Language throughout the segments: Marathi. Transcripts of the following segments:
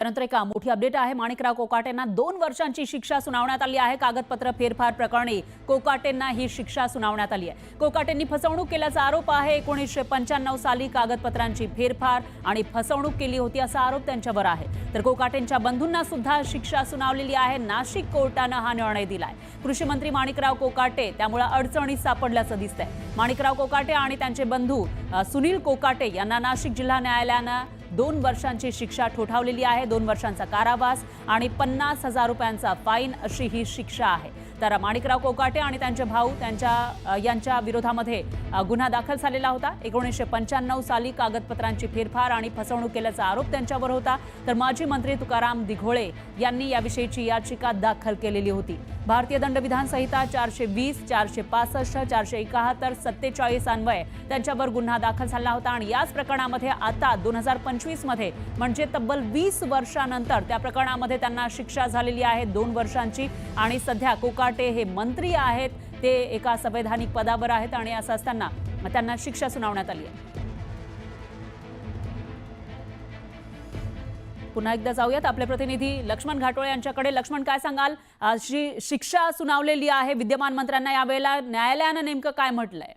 त्यानंतर एक मोठी अपडेट आहे। माणिकराव कोकाटेंना 2 वर्षांची शिक्षा सुनावण्यात आली आहे। कागदपत्र फेरफार प्रकरणी कोकाटेंना ही शिक्षा सुनावण्यात आली आहे। कोकाटेंनी फसवणूक केल्याचा आरोप आहे। 1995 साली कागदपत्रांची फेरफार आणि फसवणूक केली होती असा आरोप त्यांच्यावर आहे। तर कोकाटेंच्या बंधूंना सुद्धा शिक्षा सुनावलेली आहे। नाशिक कोर्टाने हा निर्णय दिलाय। कृषी मंत्री माणिकराव कोकाटे त्यामुळे अडचणीत सापडल्याचं दिसतंय। माणिकराव कोकाटे आणि त्यांचे बंधू सुनील कोकाटे यांना नाशिक जिल्हा न्यायालयाने 2 वर्षांची शिक्षा ठोठावलेली आहे। 2 वर्षांचा कारावास आणि 50,000 रुपयांचा फाईन अशी ही शिक्षा आहे। तर माणिकराव कोकाटे आणि त्यांचे भाऊ यांच्या विरोधामध्ये गुन्हा दाखल झालेला होता। 1995 साली कागदपत्रांची फेरफार आणि फसवणूक केल्याचा आरोप त्यांच्यावर होता। तर माजी मंत्री तुकाराम दिघोळे यांनी याविषयीची याचिका दाखल केलेली होती। भारतीय दंडविधान संहिता 420, 465, 471, 47 अन्वये त्यांच्यावर गुन्हा दाखल झाला होता आणि याच प्रकरणामध्ये आता 2025 मध्ये म्हणजे तब्बल 20 वर्षांनंतर त्या प्रकरणामध्ये त्यांना शिक्षा झालेली आहे 2 वर्षांची। आणि सध्या कोकाटे हे मंत्री आहेत, ते एका संवैधानिक पदावर आहेत आणि असं असताना त्यांना शिक्षा सुनावण्यात आली आहे। पुन्हा एकदा जाऊयात आपले प्रतिनिधी लक्ष्मण घाटोळे यांच्याकडे। लक्ष्मण, काय सांगाल? शिक्षा सुनावलेली आहे विद्यमान मंत्र्यांना, यावेळेला न्यायालयाने नेमकं काय म्हटलंय?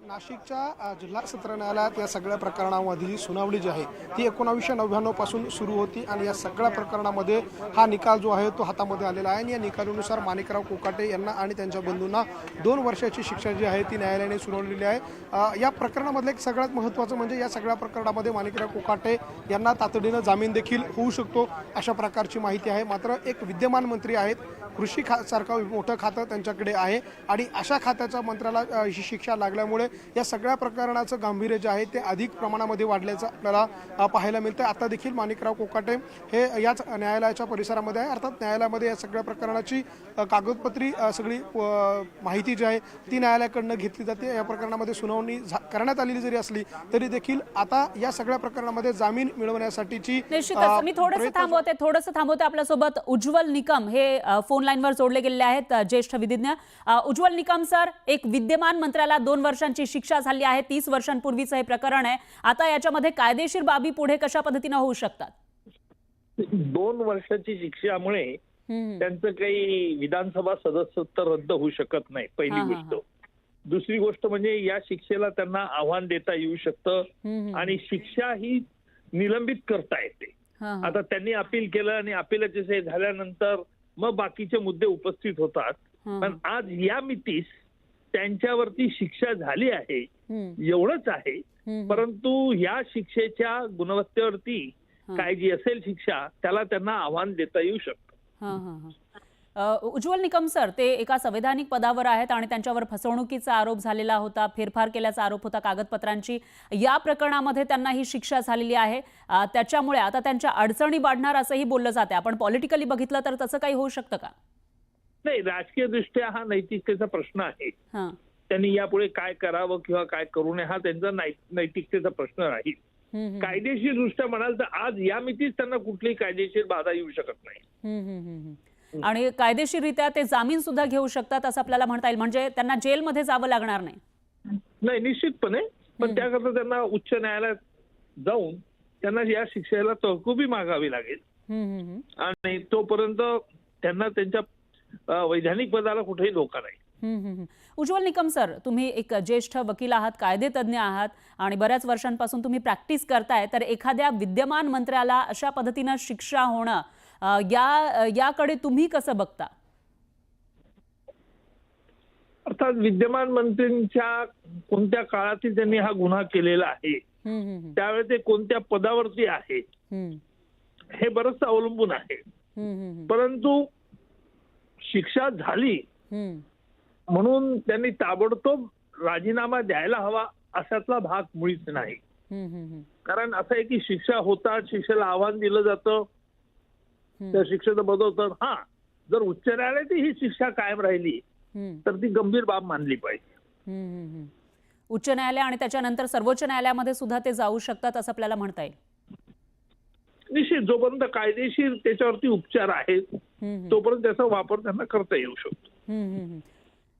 नाशिकच्या जिल्हा सत्र न्यायालयात या सगळ्या प्रकरणामधली सुनावणी जी आहे ती 1999 पासून सुरू होती आणि या सगळ्या प्रकरणामध्ये हा निकाल जो आहे तो हातामध्ये आलेला आहे आणि या निकालानुसार माणिकराव कोकाटे यांना आणि त्यांच्या बंधूंना 2 वर्षाची शिक्षा जी आहे ती न्यायालयाने सुनावलेली आहे। या प्रकरणामधलं एक सगळ्यात महत्त्वाचं म्हणजे या सगळ्या प्रकरणामध्ये माणिकराव कोकाटे यांना तातडीनं जामीन देखील होऊ शकतो अशा प्रकारची माहिती आहे। मात्र एक विद्यमान मंत्री आहेत, कृषी सारखं मोठं खातं त्यांच्याकडे आहे आणि अशा खात्याच्या मंत्र्याला ही शिक्षा लागल्यामुळे या सगळ्या प्रकरणाचं गांभीर्य जे आहे ते अधिक प्रमाणामध्ये वाढल्याचं आपल्याला पाहायला मिळतं। आता देखील माणिकराव कोकाटे हे याच न्यायालयाच्या परिसरामध्ये आहे। अर्थात न्यायालयामध्ये या सगळ्या प्रकरणाची कागदपत्री सगळी माहिती जी आहे ती न्यायालयाकडनं घेतली जाते। या प्रकरणामध्ये सुनावणी करण्यात आलेली जरी असली तरी देखील आता या सगळ्या प्रकरणामध्ये जामीन मिळवण्यासाठीची निश्चितच मी थोडंसं थांबवते आपल्यासोबत उज्ज्वल निकम हे फोन लाईनवर जोडले गेलेले आहेत, ज्येष्ठ विधिज्ञ। उज्ज्वल निकम सर, एक विद्यमान मंत्र्याला 2 वर्षांची शिक्षा झाली आहे। 30 वर्षांपूर्वीचं हे प्रकरण आहे। आता याच्यामध्ये कायदेशीर बाबी पुढे कशा पद्धतीने होऊ शकतात? 2 वर्षाची शिक्षामुळे त्यांचं काही विधानसभा सदस्यत्व रद्द होऊ शकत नाही, पहिली गोष्ट। दुसरी गोष्ट म्हणजे या शिक्षेला त्यांना आव्हान देता येऊ शकतं आणि शिक्षा ही निलंबित करता येते। आता त्यांनी अपील केलं आणि अपीलाचे झाल्यानंतर मग बाकीचे मुद्दे उपस्थित होतात, पण आज या मितीस त्यांच्यावरती शिक्षा झाली आहे एवढंच आहे। परंतु या शिक्षेच्या गुणवत्तेवरती काय जी असेल शिक्षा त्याला त्यांना आव्हान देता येऊ शकतं। उज्ज्वल निकम सर, ते एका संवैधानिक पदावर आहेत आणि त्यांच्यावर फसवणुकीचा आरोप झालेला होता, फेरफार केल्याचा आरोप होता कागदपत्रांची। या प्रकरणामध्ये त्यांना ही शिक्षा झालेली आहे, त्याच्यामुळे आता त्यांच्या अडचणी वाढणार असंही बोललं जाते। आपण पॉलिटिकली बघितलं तर तसं काही होऊ शकतं का? नाही, राजकीय दृष्ट्या हा नैतिकतेचा प्रश्न आहे। त्यांनी यापुढे काय करावं किंवा काय करू नये हा त्यांचा नैतिकतेचा प्रश्न राहील। कायदेशीर दृष्ट्या म्हणाल तर आज या मितीस त्यांना कुठलीही कायदेशीर बाधा येऊ शकत नाही आणि कायदेशीररित्या ते जामीन सुद्धा घेऊ शकतात असं आपल्याला म्हणता येईल, म्हणजे त्यांना जेलमध्ये जावं लागणार नाही। नाही, निश्चितपणे, पण त्याकरता त्यांना उच्च न्यायालयात जाऊन त्यांना या शिक्षेला तहकुबी मागावी लागेल आणि तोपर्यंत त्यांना त्यांच्या वैधानिक पदाला कुठेही धोका नाही। उज्ज्वल निकम सर, तुम्ही एक ज्येष्ठ वकील आहात, कायदेतज्ञ आहात आणि बऱ्याच वर्षांपासून तुम्ही प्रॅक्टिस करताय, तर एखाद्या विद्यमान मंत्र्याला अशा पद्धतीनं शिक्षा होणं याकडे तुम्ही कसं बघता? अर्थात विद्यमान मंत्र्यांच्या कोणत्या काळातील त्यांनी हा गुन्हा केलेला आहे, त्यावेळी ते कोणत्या पदावरती आहे हे बरंच अवलंबून आहे। परंतु शिक्षा झाली म्हणून त्यांनी ताबडतोब राजीनामा द्यायला हवा अशातला भाग मुळीच नाही। कारण असं आहे की शिक्षा होतात, शिक्षेला आव्हान दिलं जातं, त्या शिक्षेचं बदलतं। जर उच्च न्यायालयात ही शिक्षा कायम राहिली तर ती गंभीर बाब मानली पाहिजे। उच्च न्यायालय आणि त्याच्यानंतर सर्वोच्च न्यायालयामध्ये सुद्धा ते जाऊ शकतात असं आपल्याला म्हणता येईल। निश्चित, जोपर्यंत कायदेशीर त्याच्यावरती उपचार आहेत तोपर्यंत त्याचा वापर त्यांना करता येऊ शकतो।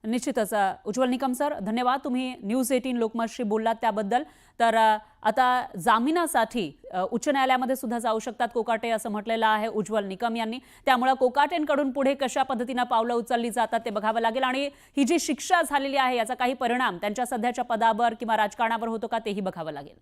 निश्चितच उज्ज्वल निकम सर, धन्यवाद. तुम्ही न्यूज 18 लोकमतशी बोललात त्याबद्दल. तर आता जामिनासाठी उच्च न्यायालयामध्ये सुद्धा जाऊ शकतात कोकाटे असं म्हटलेलं आहे उज्ज्वल निकम यांनी. त्यामुळे कोकाटेंकडून पुढे कशा पद्धतीनं पावलं उचलली जातात ते बघावं लागेल आणि ही जी शिक्षा झालेली आहे याचा काही परिणाम त्यांच्या सध्याच्या पदावर किंवा राजकारणावर होतो का तेही बघावं लागेल.